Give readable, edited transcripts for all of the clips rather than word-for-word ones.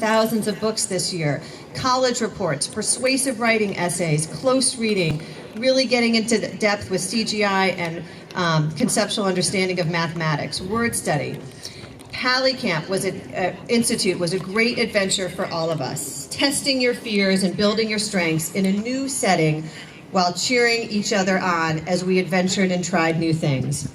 thousands of books this year, college reports, persuasive writing essays, close reading, really getting into depth with CGI and conceptual understanding of mathematics, word study. Pally Camp Institute was a great adventure for all of us, testing your fears and building your strengths in a new setting while cheering each other on as we adventured and tried new things.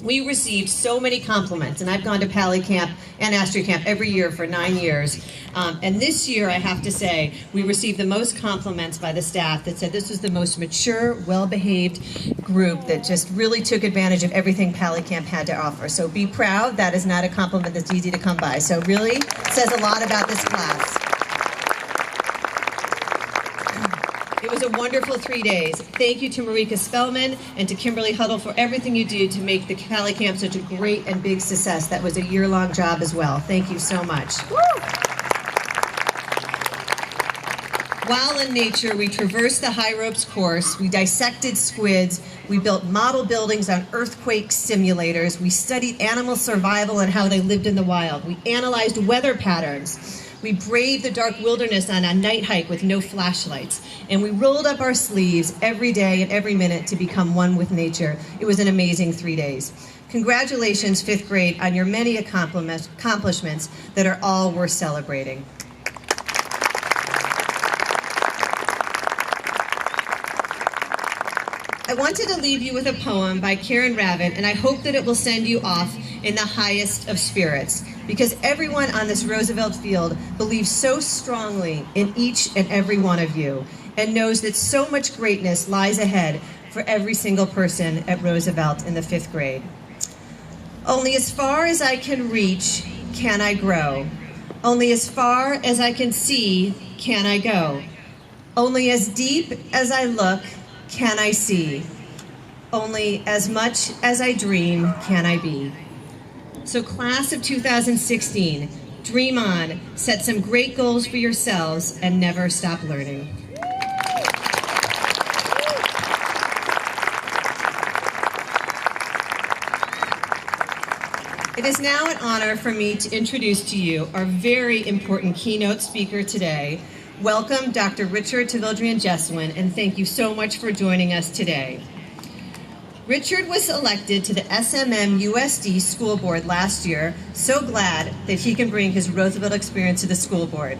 We received so many compliments, and I've gone to Pally Camp and Astrid Camp every year for 9 years. And this year, I have to say, we received the most compliments by the staff that said this was the most mature, well-behaved group that just really took advantage of everything Pally Camp had to offer. So be proud. That is not a compliment that's easy to come by. So really says a lot about this class. It was a wonderful 3 days. Thank you to Marika Spellman and to Kimberly Huddle for everything you do to make the Pally Camp such a great and big success. That was a year-long job as well. Thank you so much. Woo! While in nature, we traversed the high ropes course, we dissected squids, we built model buildings on earthquake simulators, we studied animal survival and how they lived in the wild, we analyzed weather patterns, we braved the dark wilderness on a night hike with no flashlights, and we rolled up our sleeves every day and every minute to become one with nature. It was an amazing 3 days. Congratulations, 5th grade, on your many accomplishments that are all worth celebrating. I wanted to leave you with a poem by Karen Ravin, and I hope that it will send you off in the highest of spirits, because everyone on this Roosevelt field believes so strongly in each and every one of you, and knows that so much greatness lies ahead for every single person at Roosevelt in the 5th grade. Only as far as I can reach, can I grow. Only as far as I can see, can I go. Only as deep as I look, can I see. Only as much as I dream, can I be. So class of 2016, dream on, set some great goals for yourselves, and never stop learning. It is now an honor for me to introduce to you our very important keynote speaker today. Welcome, Dr. Richard Tavildrian-Jeswin, and thank you so much for joining us today. Richard was elected to the SMM USD School Board last year. So glad that he can bring his Roosevelt experience to the school board.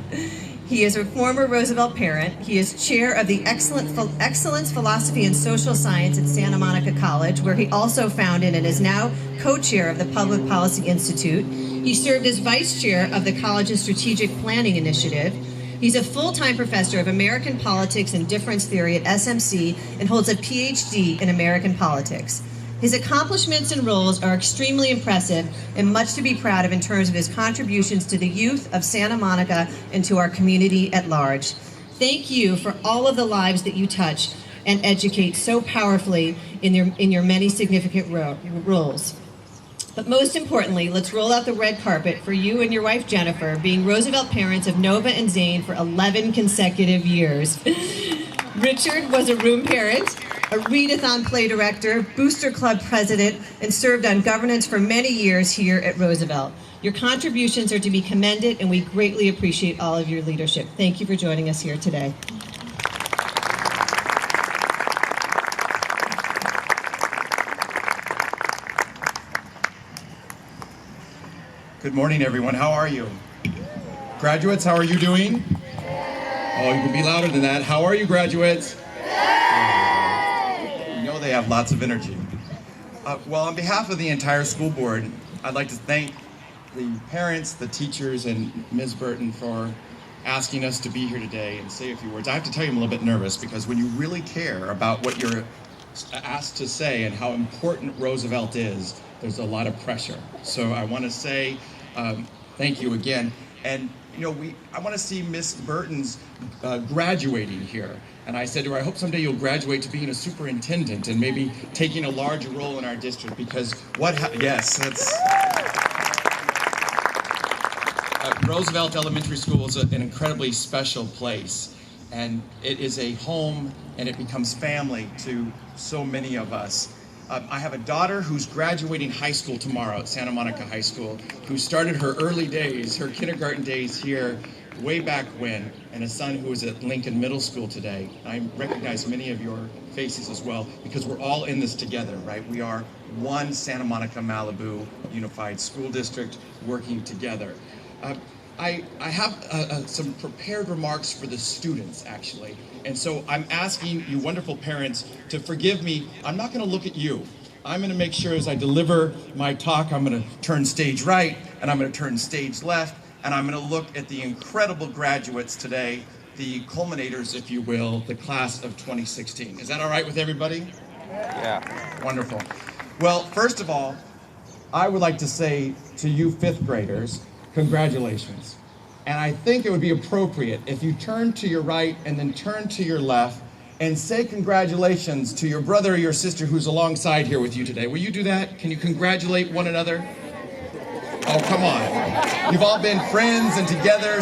He is a former Roosevelt parent. He is chair of the Excellence Philosophy and Social Science at Santa Monica College, where he also founded and is now co-chair of the Public Policy Institute. He served as vice chair of the college's Strategic Planning Initiative. He's a full-time professor of American politics and difference theory at SMC and holds a PhD in American politics. His accomplishments and roles are extremely impressive and much to be proud of in terms of his contributions to the youth of Santa Monica and to our community at large. Thank you for all of the lives that you touch and educate so powerfully in your many significant roles. But most importantly, let's roll out the red carpet for you and your wife, Jennifer, being Roosevelt parents of Nova and Zane for 11 consecutive years. Richard was a room parent, a readathon play director, booster club president, and served on governance for many years here at Roosevelt. Your contributions are to be commended, and we greatly appreciate all of your leadership. Thank you for joining us here today. Good morning, everyone. How are you? Graduates, how are you doing? Oh, you can be louder than that. How are you, graduates? You know they have lots of energy. Well, on behalf of the entire school board, I'd like to thank the parents, the teachers, and Ms. Burton for asking us to be here today and say a few words. I have to tell you I'm a little bit nervous because when you really care about what you're asked to say and how important Roosevelt is, there's a lot of pressure. So I want to say thank you again. And you know, I want to see Miss Burton's graduating here. And I said to her, I hope someday you'll graduate to being a superintendent and maybe taking a larger role in our district, because yes, that's... Roosevelt Elementary School is an incredibly special place. And it is a home, and it becomes family to so many of us. I have a daughter who's graduating high school tomorrow at Santa Monica High School, who started her early days, her kindergarten days here way back when, and a son who is at Lincoln Middle School today. I recognize many of your faces as well, because we're all in this together, right? We are one Santa Monica Malibu Unified School District working together. I have some prepared remarks for the students, actually. And so I'm asking you wonderful parents to forgive me. I'm not going to look at you. I'm going to make sure as I deliver my talk, I'm going to turn stage right, and I'm going to turn stage left, and I'm going to look at the incredible graduates today, the culminators, if you will, the class of 2016. Is that all right with everybody? Yeah. Wonderful. Well, first of all, I would like to say to you fifth graders, congratulations. And I think it would be appropriate if you turn to your right and then turn to your left and say congratulations to your brother or your sister who's alongside here with you today. Will you do that? Can you congratulate one another? Oh, come on. You've all been friends and together